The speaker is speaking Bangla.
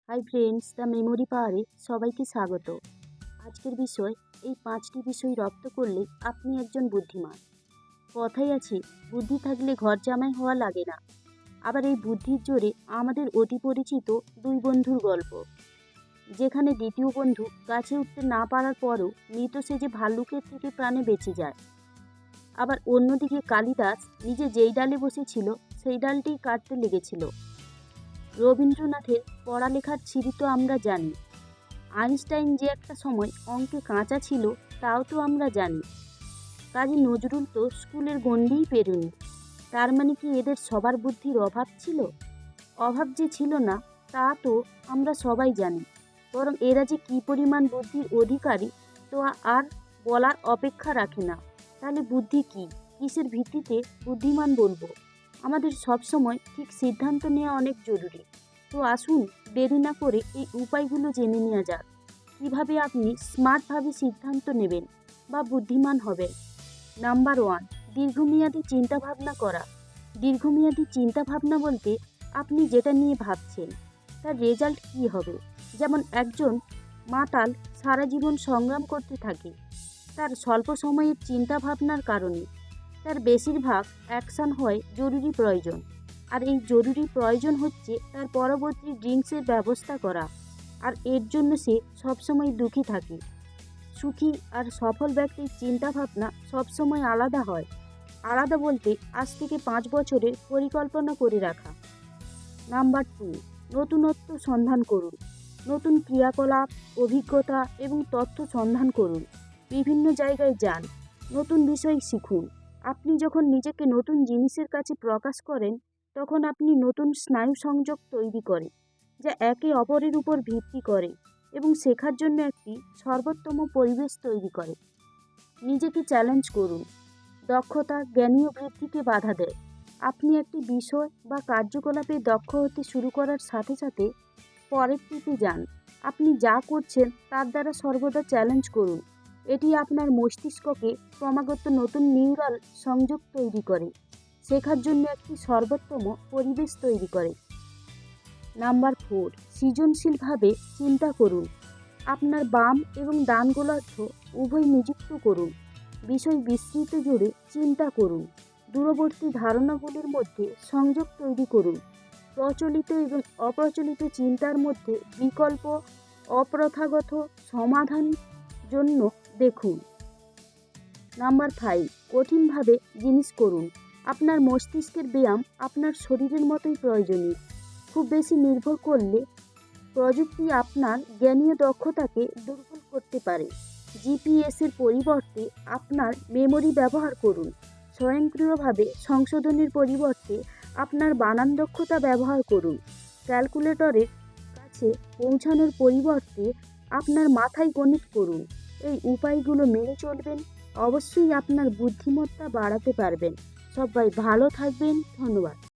হাই ফ্রেন্ডস, দ্য মেমোরি পাওয়ারে সবাইকে স্বাগত। আজকের বিষয়, এই 5টি বিষয় রপ্ত করলে আপনি একজন বুদ্ধিমান। কথাই আছে, বুদ্ধি থাকলে ঘর জামাই হওয়া লাগে না। আবার এই বুদ্ধির জোরে আমাদের অতি পরিচিত দুই বন্ধুর গল্প, যেখানে দ্বিতীয় বন্ধু গাছে উঠতে না পারার পরও মৃত সেজে ভাল্লুকের থেকে প্রাণে বেঁচে যায়। আবার অন্যদিকে কালিদাস নিজে যেই ডালে বসেছিল সেই ডালটিই কাটতে লেগেছিল। রবীন্দ্রনাথের পড়ালেখার ছিরি তো আমরা জানি, আইনস্টাইন যে একটা সময় অঙ্কে কাঁচা ছিল তাও তো আমরা জানি। কাজী নজরুল তো স্কুলের গণ্ডিই পেরোয়নি। তার মানে কি এদের সবার বুদ্ধির অভাব ছিল? অভাব যে ছিল না তা তো আমরা সবাই জানি, বরং এরা যে কী পরিমাণ বুদ্ধির অধিকারী তো আর বলার অপেক্ষা রাখে না। তাহলে বুদ্ধি কী, কিসের ভিত্তিতে বুদ্ধিমান বলবো? আমাদের সবসময় ঠিক সিদ্ধান্ত নেওয়া অনেক জরুরি। তো আসুন দেরি না করে এই উপায়গুলো জেনে নেওয়া যাক, কীভাবে আপনি স্মার্টভাবে সিদ্ধান্ত নেবেন বা বুদ্ধিমান হবেন। নাম্বার 1, দীর্ঘমেয়াদী চিন্তাভাবনা করা। দীর্ঘমেয়াদী চিন্তাভাবনা বলতে আপনি যেটা নিয়ে ভাবছেন তার রেজাল্ট কী হবে। যেমন একজন মাতাল সারা জীবন সংগ্রাম করতে থাকে তার স্বল্প সময়ের চিন্তাভাবনার কারণে। তার বেশিরভাগ অ্যাকশন হয় জরুরি প্রয়োজন, আর এই জরুরি প্রয়োজন হচ্ছে তার পরবর্তী ড্রিঙ্কসের ব্যবস্থা করা, আর এর জন্য সে সবসময় দুঃখী থাকে। সুখী আর সফল ব্যক্তির চিন্তাভাবনা সবসময় আলাদা হয়। আলাদা বলতে আজ থেকে 5 বছরের পরিকল্পনা করে রাখা। নাম্বার 2, নতুনত্ব সন্ধান করুন। নতুন ক্রিয়াকলাপ, অভিজ্ঞতা এবং তথ্য সন্ধান করুন। বিভিন্ন জায়গায় যান, নতুন বিষয় শিখুন। আপনি যখন নিজেকে নতুন জিনিসের কাছে প্রকাশ করেন তখন আপনি নতুন স্নায়ু সংযোগ তৈরি করেন, যা একে অপরের উপর ভিত্তি করে এবং শেখার জন্য একটি সর্বোত্তম পরিবেশ তৈরি করে। নিজেকে চ্যালেঞ্জ করুন। দক্ষতা জ্ঞানীয় বৃদ্ধিকে বাধা দেয়। আপনি একটি বিষয় বা কার্যকলাপে দক্ষ হতে শুরু করার সাথে সাথে পরেরটিতে যান। আপনি যা করছেন তার দ্বারা সর্বদা চ্যালেঞ্জ করুন। এটি আপনার মস্তিষ্ককে ক্রমাগত নতুন নিউরাল সংযোগ তৈরি করে, শেখার জন্য একটি সর্বোত্তম পরিবেশ তৈরি করে। নাম্বার 4, সৃজনশীলভাবে চিন্তা করুন। আপনার বাম এবং ডান গোলার্ধ উভয় নিযুক্ত করুন। বিষয় বিস্তৃত জুড়ে চিন্তা করুন। দূরবর্তী ধারণাগুলির মধ্যে সংযোগ তৈরি করুন। প্রচলিত এবং অপ্রচলিত চিন্তার মধ্যে বিকল্প অপ্রথাগত সমাধান জন্য দেখুন। নাম্বার 5, কঠিনভাবে জিনিস করুন। আপনার মস্তিষ্কের ব্যায়াম আপনার শরীরের মতোই প্রয়োজনীয়। খুব বেশি নির্ভর করলে প্রযুক্তি আপনার জ্ঞানীয় দক্ষতাকে দুর্বল করতে পারে। জিপিএসের পরিবর্তে আপনার মেমোরি ব্যবহার করুন। স্বয়ংক্রিয়ভাবে সংশোধনের পরিবর্তে আপনার বানান দক্ষতা ব্যবহার করুন। ক্যালকুলেটরের কাছে পৌঁছানোর পরিবর্তে আপনার মাথায় গণিত করুন। এই উপায়গুলো মেনে চলবেন, অবশ্যই আপনার বুদ্ধিমত্তা বাড়াতে পারবেন। সবাই ভালো থাকবেন, ধন্যবাদ।